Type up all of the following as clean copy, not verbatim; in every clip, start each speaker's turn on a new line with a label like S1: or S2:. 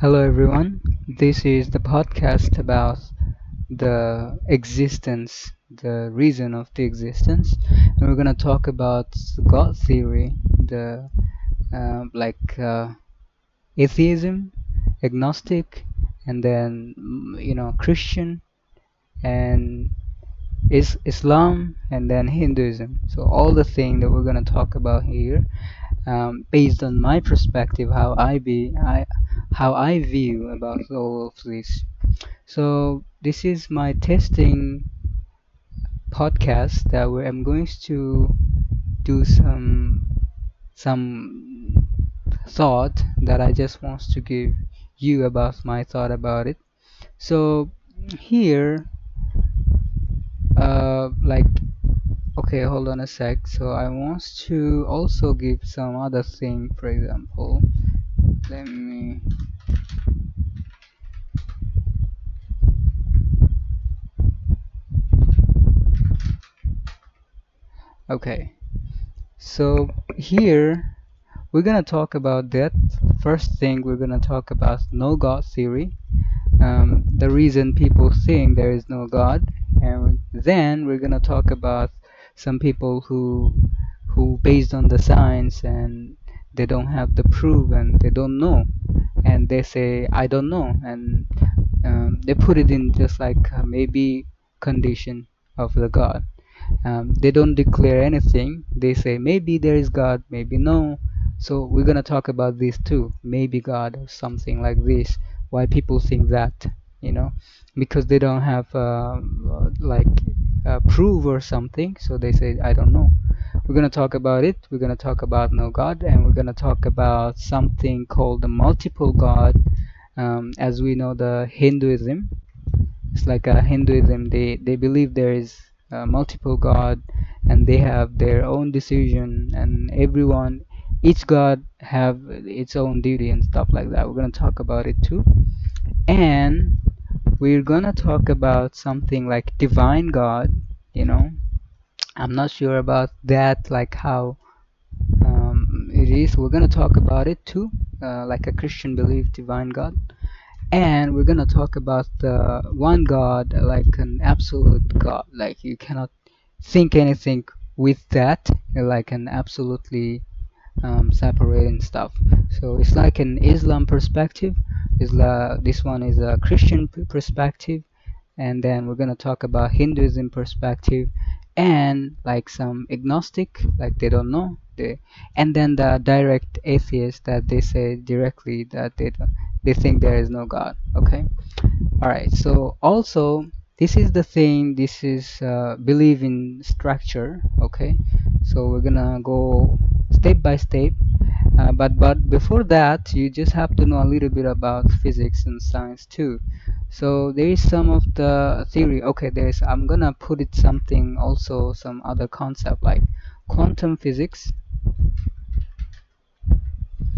S1: Hello, everyone. This is the podcast about the existence, the reason of the existence, and we're gonna talk about God theory, the atheism, agnostic, and then Christian and Islam, and then Hinduism. So all the thing that we're gonna talk about here, based on my perspective, how I view about all of this. So this is my testing podcast that where I'm going to do some thought that I just want to give you about my thought about it. So here, like, okay, hold on a sec. So I want to also give some other thing. For example, let me. Okay, so here we're gonna talk about that. First thing we're gonna talk about no God theory, the reason people think there is no God, and then we're gonna talk about some people who based on the science and they don't have the proof and they don't know, and they say I don't know, and they put it in just like maybe condition of the God. They don't declare anything. They say maybe there is God, maybe no. So we're gonna talk about this too. Maybe God or something like this. Why people think that, you know, because they don't have proof or something. So they say I don't know. We're gonna talk about it. We're gonna talk about no God, and we're gonna talk about something called the multiple God. As we know, the Hinduism. It's like a Hinduism. They believe there is multiple God, and they have their own decision, and everyone, each God have its own duty and stuff like that. We're gonna talk about it too, and we're gonna talk about something like divine God. You know, I'm not sure about that, like how it is. We're gonna talk about it too, like a Christian belief, divine God. And we're gonna talk about the one God, like an absolute God. Like you cannot think anything with that, like an absolutely separating stuff. So it's like an Islam perspective. This one is a Christian perspective, and then we're gonna talk about Hinduism perspective, and like some agnostic, like they don't know. And then the direct atheist that they say directly that they think there is no God. Okay. All right. So also this is the thing. This is believe in structure. Okay. So we're gonna go step by step. But before that, you just have to know a little bit about physics and science too. So there is some of the theory. Okay, there's I'm gonna put it something also some other concept like quantum physics.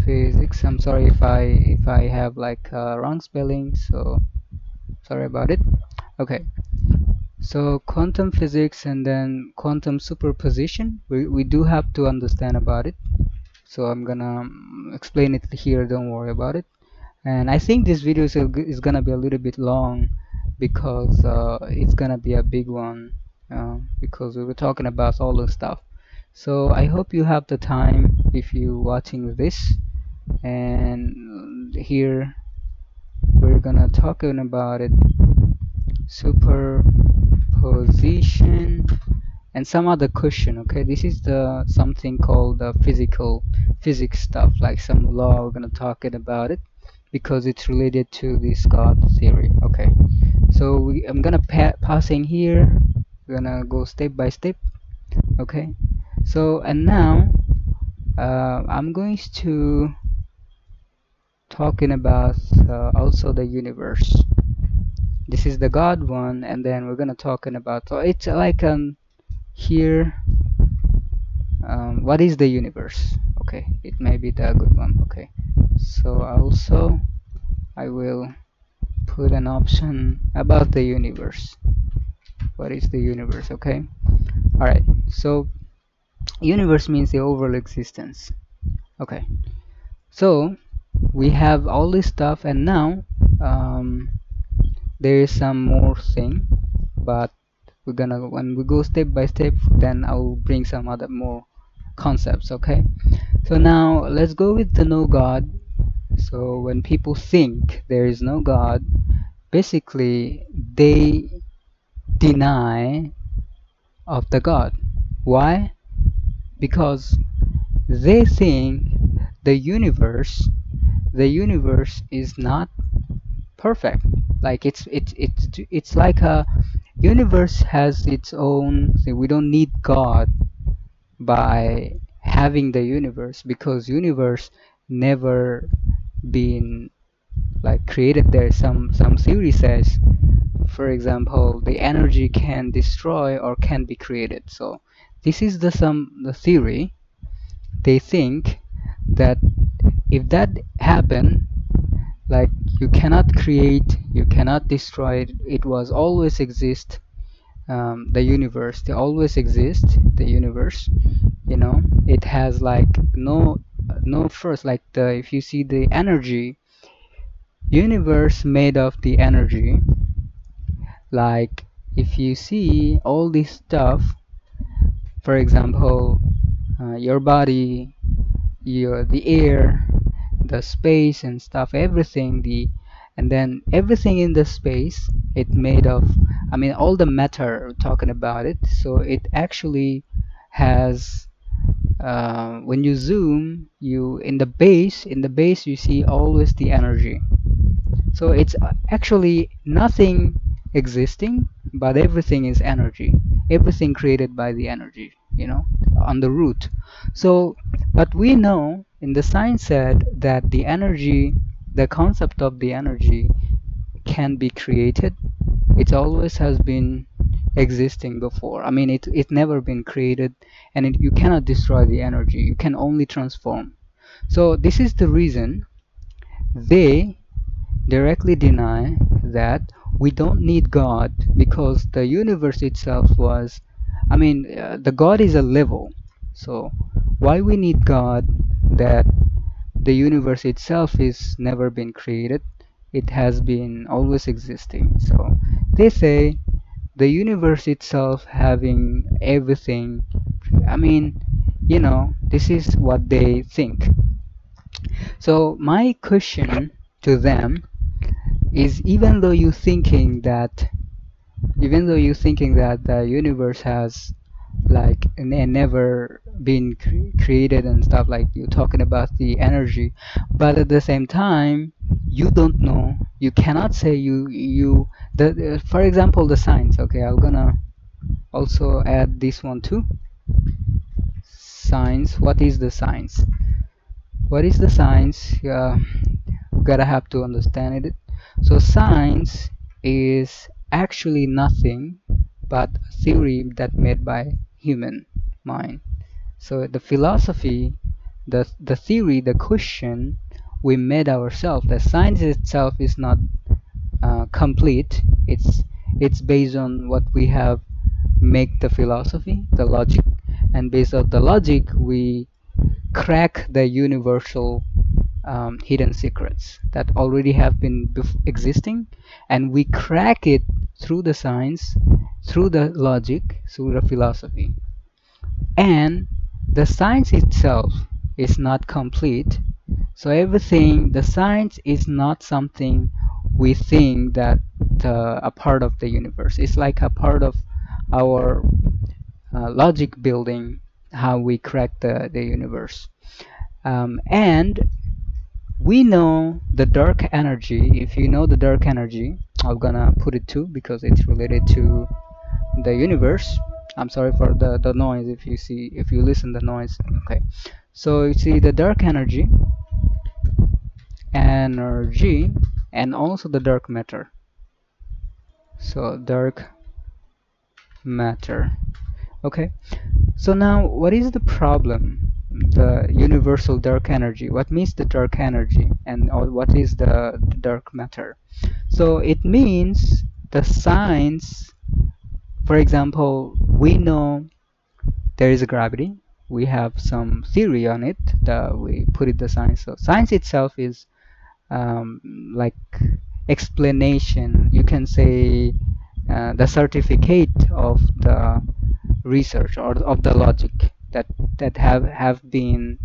S1: Physics. I'm sorry if I have like wrong spelling. So sorry about it. Okay. So quantum physics and then quantum superposition. We do have to understand about it. So I'm gonna explain it here. Don't worry about it. And I think this video is gonna be a little bit long because it's gonna be a big one because we were talking about all the stuff. So I hope you have the time if you watching this. And here we're gonna talking about it, superposition and some other question. Okay, this is the something called the physical physics stuff, like some law. We're gonna talking about it because it's related to this God theory. Okay, so I'm gonna passing here. We're gonna go step by step. Okay, so and now I'm going to talking about also the universe. This is the God one, and then we're gonna talking about. So it's like here. What is the universe? Okay, it may be the good one. Okay, so also I will put an option about the universe. What is the universe? Okay, all right. So universe means the overall existence. Okay, so we have all this stuff, and now um, there is some more thing, but we're gonna when we go step by step, then I'll bring some other more concepts. Okay, so now let's go with the no God. So when people think there is no God, basically they deny of the God. Why? Because they think the universe the universe is not perfect. Like it's like a universe has its own thing. We don't need God by having the universe, because universe never been like created. There some theory says, for example, the energy can destroy or can be created. So this is the theory. They think that if that happen, like you cannot create, you cannot destroy it, it was always exist. The universe, they always exist, the universe, it has like no first, like the if you see the energy, universe made of the energy. Like if you see all this stuff, for example, your body, the air, the space and stuff, everything, and then everything in the space, it made of, I mean, all the matter talking about it. So it actually has, when you zoom, you in the base you see always the energy. So it's actually nothing existing, but everything is energy. Everything created by the energy, on the root. So, but we know in the science said that the energy, the concept of the energy can be created. It always has been existing before. I mean, it never been created, and you cannot destroy the energy. You can only transform. So this is the reason they directly deny that we don't need God, because the universe itself was, I mean, the God is a level. So why we need God, that the universe itself is never been created, it has been always existing. So they say the universe itself having everything, I mean, this is what they think. So my question to them is, even though you're thinking that the universe has like never been created and stuff, like you're talking about the energy, but at the same time you don't know, you cannot say for example, the science. Okay, I'm gonna also add this one too. Science. What is the science? What is the science? Gotta have to understand it. So science is actually nothing but a theory that made by human mind. So the philosophy, the theory, the question we made ourselves. The science itself is not complete. It's based on what we have make the philosophy, the logic, and based on the logic we crack the universal hidden secrets that already have been existing, and we crack it through the science, through the logic, through the philosophy. And the science itself is not complete. So everything, the science is not something we think that a part of the universe. It's like a part of our logic building, how we crack the universe. And we know the dark energy. If you know the dark energy, I'm gonna put it too because it's related to the universe. I'm sorry for the noise, if you listen the noise. Okay. So you see the dark energy, and also the dark matter. So dark matter. Okay. So now what is the problem? The universal dark energy. What means the dark energy, and what is the dark matter? So it means the science, for example, we know there is a gravity. We have some theory on it that we put it the science. So science itself is um, like explanation, you can say, the certificate of the research or of the logic that have been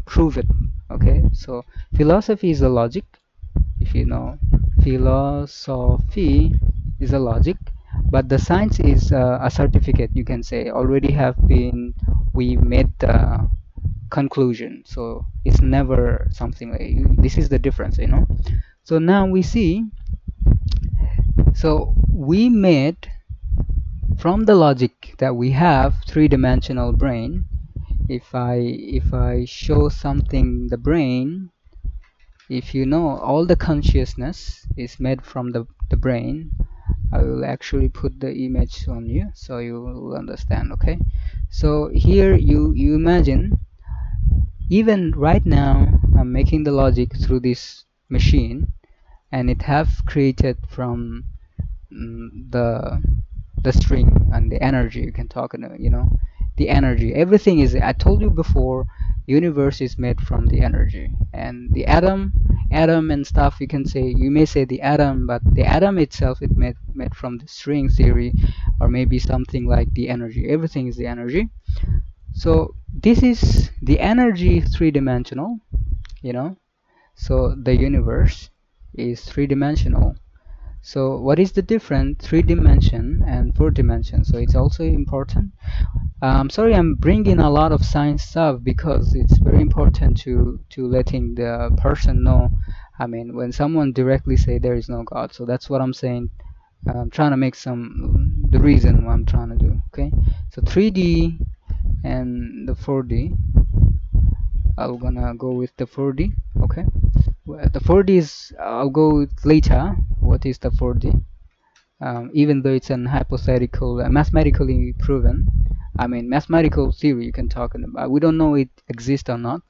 S1: proven. Okay, so philosophy is a logic, if you know. Philosophy is a logic, but the science is a certificate, you can say, already have been, we made the conclusion, so it's never something like this is the difference, you know. So now we see, so we made from the logic that we have three-dimensional brain. If I show something the brain, if you know all the consciousness is made from the brain, I will actually put the image on you so you will understand. Okay, so here you imagine, even right now I'm making the logic through this machine, and it have created from the string and the energy, you can talk, you know, the energy, everything is, I told you before, universe is made from the energy. And the atom and stuff, you can say, you may say the atom, but the atom itself is made from the string theory, or maybe something like the energy. Everything is the energy. So this is the energy, three-dimensional, you know. So the universe is three-dimensional. So what is the difference, three dimension and four dimension? So it's also important. Sorry, I'm bringing a lot of science stuff because it's very important to letting the person know. I mean, when someone directly say there is no God, so that's what I'm saying. I'm trying to make some the reason what I'm trying to do. Okay, so 3D and the 4D. I'm gonna go with the 4D. Okay, well, the 4D is, I'll go with later. What is the 4D? Even though it's an hypothetical, mathematically proven. I mean, mathematical theory you can talk about. We don't know it exists or not,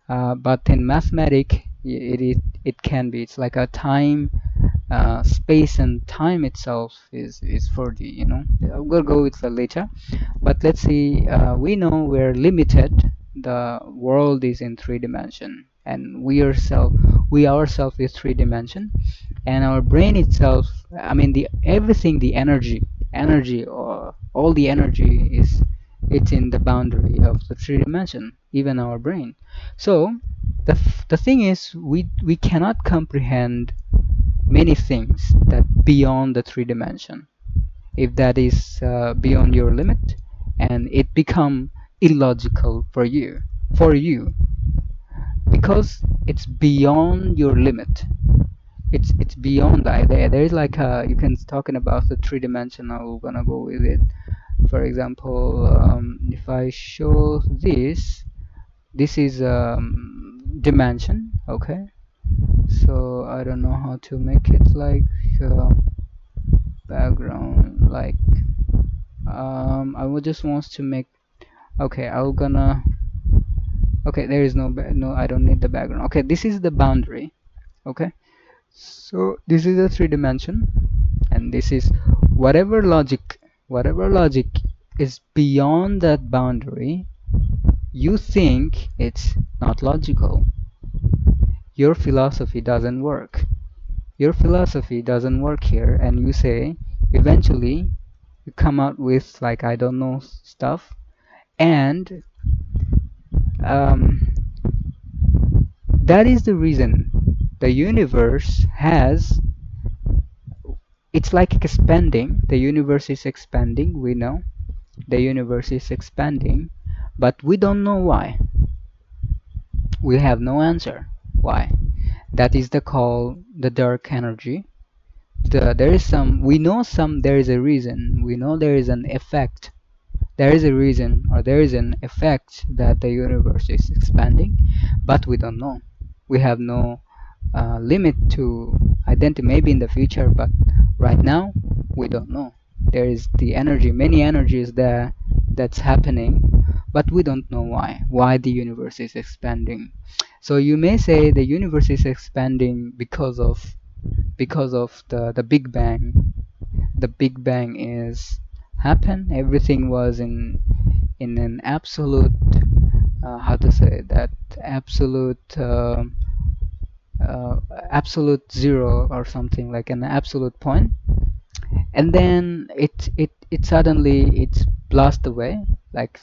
S1: but in mathematics, it can be. It's like a time, space and time itself is 4D. You know, we'll go with that later. But let's see. We know we're limited. The world is in three dimension, and we ourselves is three dimension, and our brain itself, I mean, the everything, the energy, or all the energy is, it's in the boundary of the three dimension, even our brain. So the thing is, we cannot comprehend many things that beyond the three dimension. If that is beyond your limit, and it become illogical for you because it's beyond your limit. It's beyond that. There is like a, you can talking about the three-dimensional. We're gonna go with it. For example, if I show this is dimension. Okay, so I don't know how to make it like background, like I would just wants to make. Okay, I'm gonna. Okay, there is no. I don't need the background. Okay, this is the boundary. Okay, so this is a three dimension, and this is whatever logic is beyond that boundary, you think it's not logical. Your philosophy doesn't work. Your philosophy doesn't work here, and you say, eventually you come out with like, I don't know, stuff. And um, that is the reason the universe has, it's like expanding. The universe is expanding, we know. The universe is expanding, but we don't know why. We have no answer. Why? That is the call, the dark energy. There is some, we know some, there is a reason. We know there is an effect. There is a reason, or there is an effect that the universe is expanding, but we don't know. We have no limit to identify, maybe in the future, but right now we don't know. There is the energy, many energies there that's happening, but we don't know why the universe is expanding. So you may say the universe is expanding because of the Big Bang. The Big Bang is happened, everything was in an absolute, how to say that, absolute uh, absolute zero or something like an absolute point, and then it suddenly it's blast away, like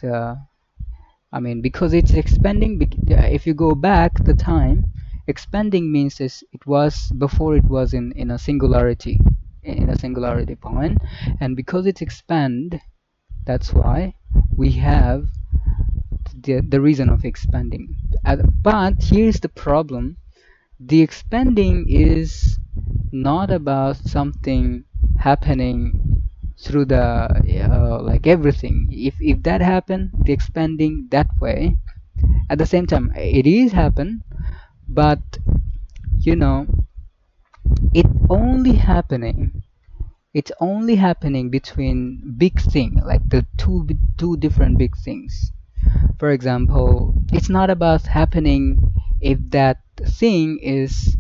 S1: I mean, because it's expanding. If you go back the time, expanding means is it was before it was in a singularity, in a singularity point, and because it's expand, that's why we have the reason of expanding. But here's the problem: the expanding is not about something happening through the like everything. If that happen, the expanding that way, at the same time it is happen, but you know it only happening it's only happening between big thing, like the two different big things. For example, it's not about happening if that thing is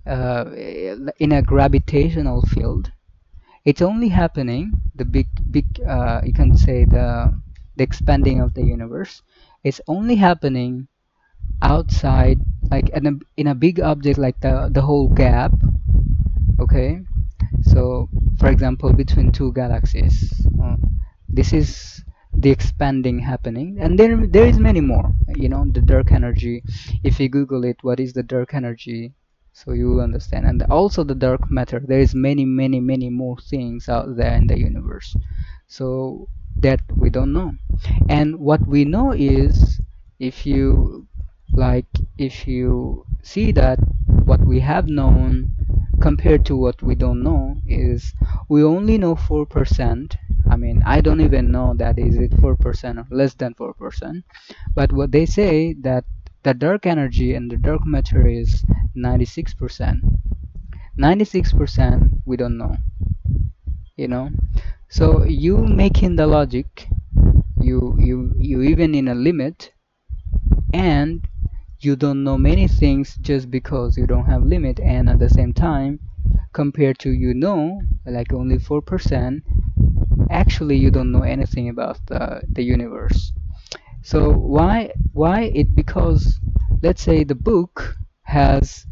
S1: in a gravitational field. It's only happening the big you can say the expanding of the universe. It's only happening outside, like in a big object like the whole gap. Okay, so for example between two galaxies, this is the expanding happening, and there is many more, the dark energy. If you google it, what is the dark energy, so you will understand. And also the dark matter, there is many more things out there in the universe, so that we don't know. And what we know is, if you like if you see that what we have known compared to what we don't know is, we only know 4%. I mean, I don't even know that is it 4% or less than 4. But what they say that the dark energy and the dark matter is 96%. 96% we don't know, you know. So you making the logic, you even in a limit, and you don't know many things just because you don't have limit, and at the same time, compared to like only 4%, actually you don't know anything about the universe. So why it? Because let's say the book has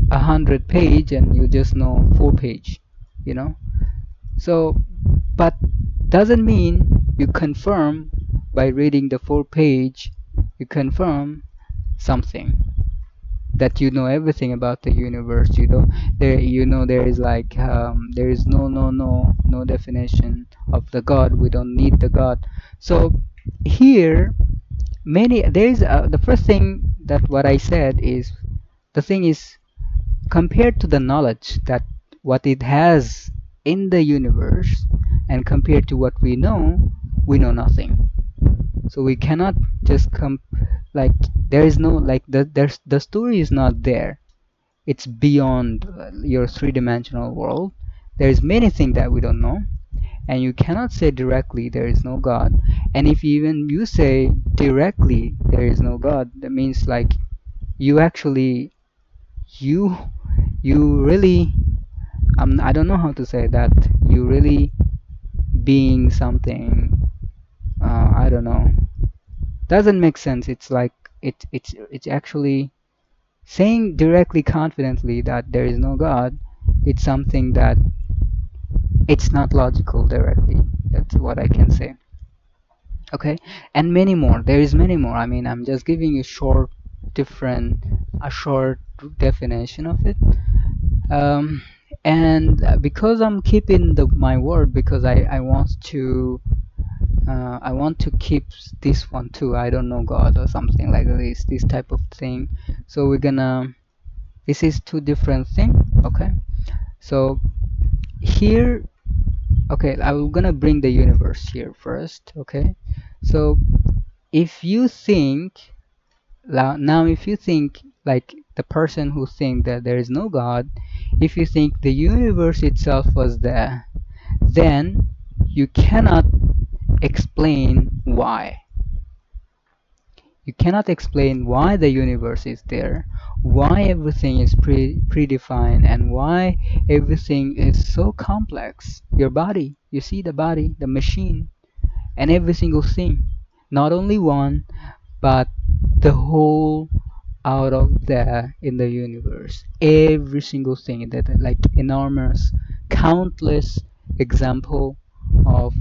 S1: 100 page and you just know 4 page, you know. So, but doesn't mean you confirm by reading the 4 page, you confirm something, that you know everything about the universe. There is like there is no definition of the God. We don't need the God. So here, many there is the first thing that what I said is, the thing is, compared to the knowledge that what it has in the universe, and compared to what we know nothing. So we cannot just come, like, there is no, like, the story is not there. It's beyond your three-dimensional world. There's many things that we don't know, and you cannot say directly there is no God. And if even you say directly there is no God, that means like you actually you you really, I don't know how to say that, you really being something, I don't know, doesn't make sense. It's like it's actually saying directly confidently that there is no God. It's something that it's not logical directly. That's what I can say. Okay, and many more. There is many more. I mean, I'm just giving you different a short definition of it. Um, and because I'm keeping my word, because I want to keep this one too. I don't know God or something like this type of thing. So we're gonna. This is two different thing. Okay. So here, okay, I'm gonna bring the universe here first. Okay. So if you think now, if you think like the person who think that there is no God, if you think the universe itself was there, then you cannot explain why. You cannot explain why the universe is there, why everything is predefined, and why everything is so complex. Your body, you see the body, the machine, and every single thing. Not only one, but the whole out of there in the universe. Every single thing that like enormous, countless example of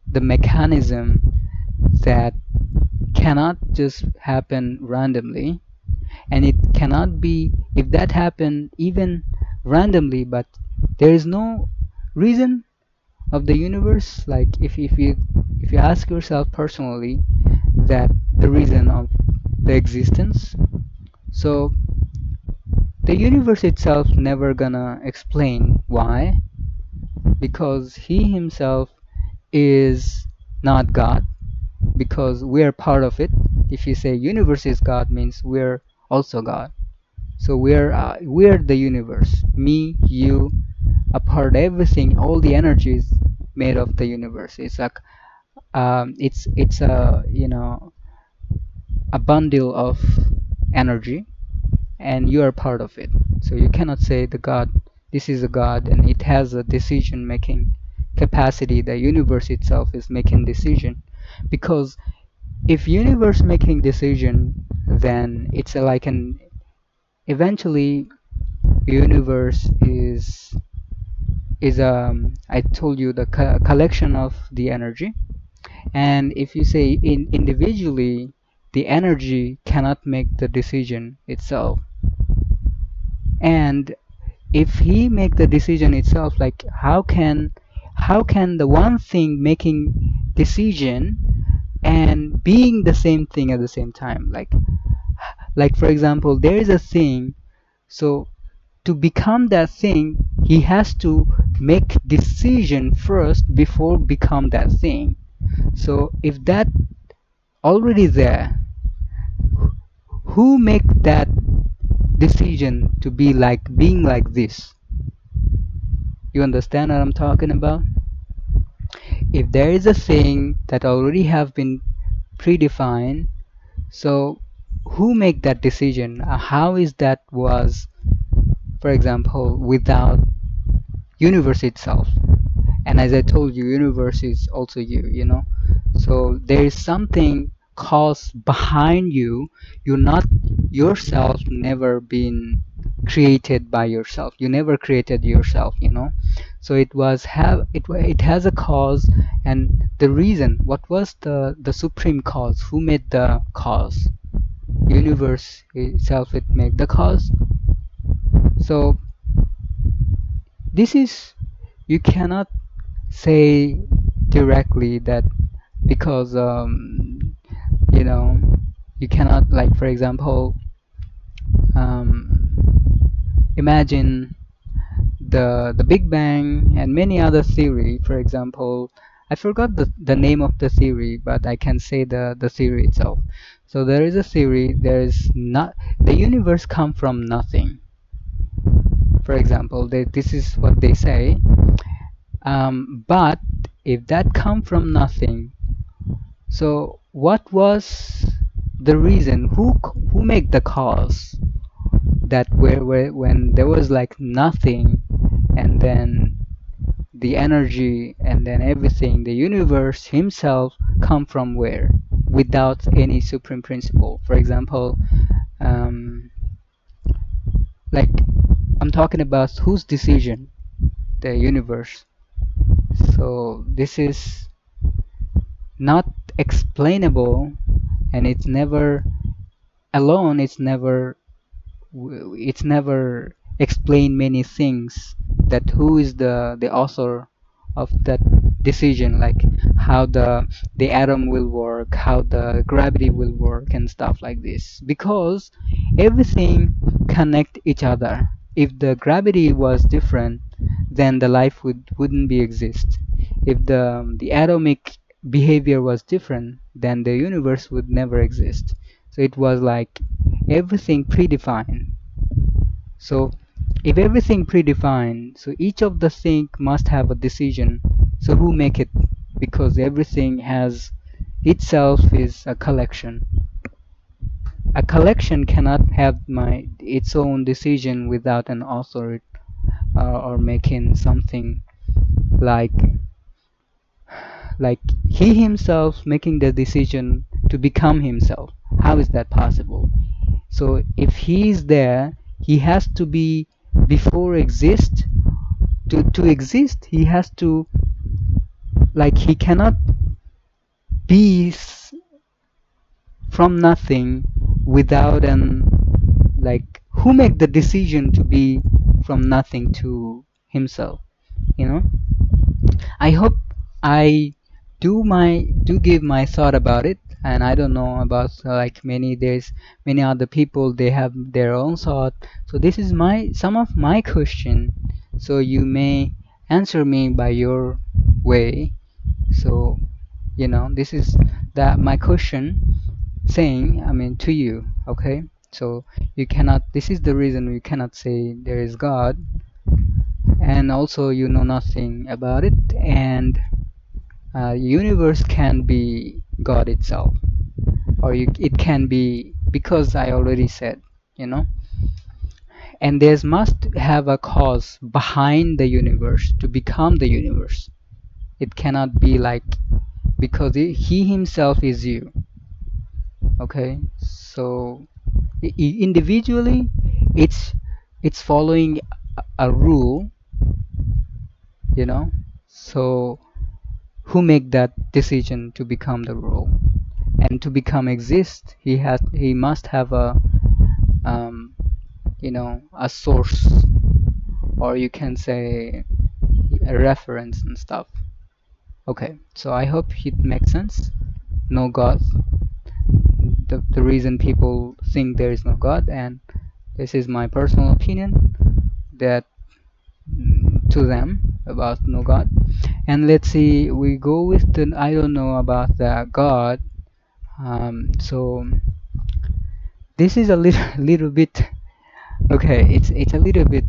S1: the mechanism that cannot just happen randomly, and it cannot be if that happen even randomly, but there is no reason of the universe. Like if you ask yourself personally that the reason of the existence, so the universe itself never gonna explain why, because he himself is not God, because we are part of it. If you say universe is God, means we're also God. So we're the universe. Me, you, a part, everything, all the energies made of the universe. It's like it's a a bundle of energy, and you are part of it. So you cannot say the God, this is a God, and it has a decision making capacity. The universe itself is making decision, because if universe making decision, then it's like an eventually universe is I told you the collection of the energy. And if you say individually, the energy cannot make the decision itself. And if he make the decision itself, like how can the one thing making decision and being the same thing at the same time? Like for example, there is a thing, so to become that thing, he has to make decision first before become that thing. So if that already there, who make that decision to be like being like this? You understand what I'm talking about? If there is a thing that already have been predefined, so who make that decision? How is that was, for example, without universe itself? And as I told you, universe is also you. So there is something cause behind you. You're not yourself, never been created by yourself. You never created yourself. So it has a cause, and the reason, what was the supreme cause? Who made the cause? Universe itself, it made the cause. So this is, you cannot say directly that, because you know you cannot, like for example, imagine the Big Bang and many other theory. For example, I forgot the name of the theory, but I can say the theory itself. So there is a theory, there is not, the universe come from nothing. For example, this is what they say. But if that come from nothing, so what was the reason? Who made the cause that where when there was like nothing, and then the energy, and then everything, the universe himself come from where? Without any supreme principle. For example, um, like I'm talking about whose decision? The universe. So this is not explainable, and it's never alone, it's never explain many things, that who is the author of that decision, like how the atom will work, how the gravity will work, and stuff like this, because everything connect each other. If the gravity was different, then the life wouldn't be exist. If the atomic behavior was different, then the universe would never exist. So it was like everything predefined. So if everything predefined, so each of the thing must have a decision. So who make it? Because everything has itself is a collection. A collection cannot have its own decision without an author, or making something like like he himself making the decision to become himself. How is that possible? So if he is there, he has to be before exist. To exist, he has to, like, he cannot be from nothing without an, like, who make the decision to be from nothing to himself, you know. I hope I do give my thought about it, and I don't know about, like, many, there's many other people, they have their own thought. So this is my some of my question, so you may answer me by your way. So, this is that my question, saying, I mean, to you, okay? So you cannot, this is the reason you cannot say there is God, and also you know nothing about it, and universe can be God itself, or it can be, because I already said, you know, and there's must have a cause behind the universe to become the universe. It cannot be like, because he himself is you, okay? So individually, it's it's following a rule, you know. So who make that decision to become the rule, and to become exist, he must have a, um, a source, or you can say a reference and stuff. Okay, so I hope it makes sense. No God, the reason people think there is no God, and this is my personal opinion, that, to them, about no God. And let's see, we go with the, I don't know about the God. So this is a little little bit, okay, it's a little bit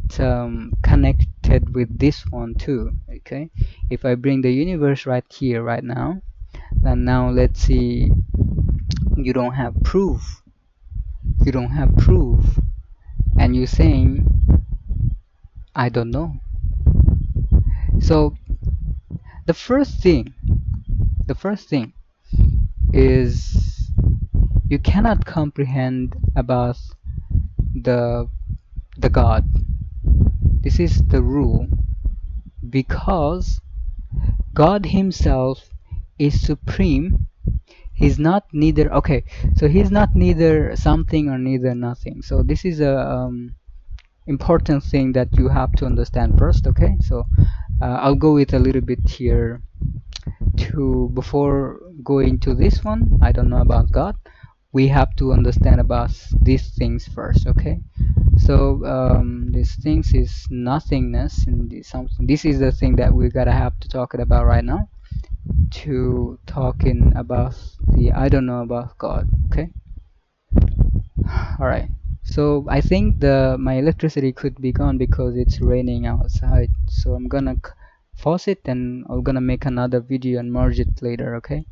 S1: connected with this one too. Okay, if I bring the universe right here right now, then now let's see, you don't have proof, you don't have proof, and you're saying I don't know. So the first thing, the first thing is, you cannot comprehend about the the God. This is the rule, because God himself is supreme. He's not neither, okay, so he's not neither something or neither nothing. So this is a, important thing that you have to understand first, okay? So I'll go with a little bit here, to before going to this one. I don't know about God, we have to understand about these things first, okay? So these things is nothingness, and something, this is the thing that we gotta have to talk about right now, to talking about the I don't know about God, okay? All right. So I think the my electricity could be gone because it's raining outside. So I'm gonna pause it, and I'm gonna make another video and merge it later, okay?